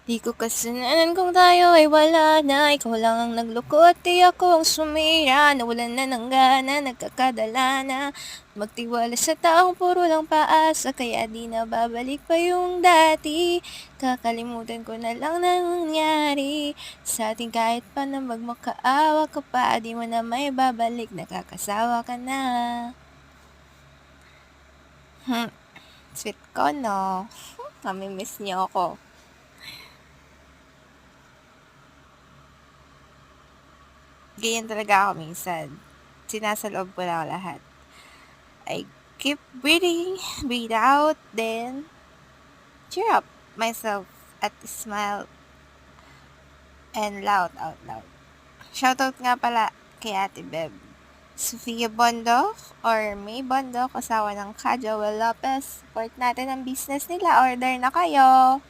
Di ko kasalanan kung tayo ay wala na. Ikaw lang ang nagloko at di ako ang sumira. Nawalan na ng gana, nagkakadala na. Magtiwala sa taong puro lang paasa. Kaya di na babalik pa yung dati. Kakalimutan ko na lang na nangyari sa ating kahit pa na magmakaawa ka pa. Di mo na may babalik, nakakasawa ka na. Sweet ko, no? Mamimiss niyo ako. Ganyan talaga ako minsan. Sinasaloob ko lang lahat. I keep breathing, breathe out, then cheer up myself at smile and loud out loud. Shoutout nga pala kay Ate Beb. Sofia Bondok or May Bondok, asawa ng Ka Joel Lopez. Support natin ang business nila. Order na kayo!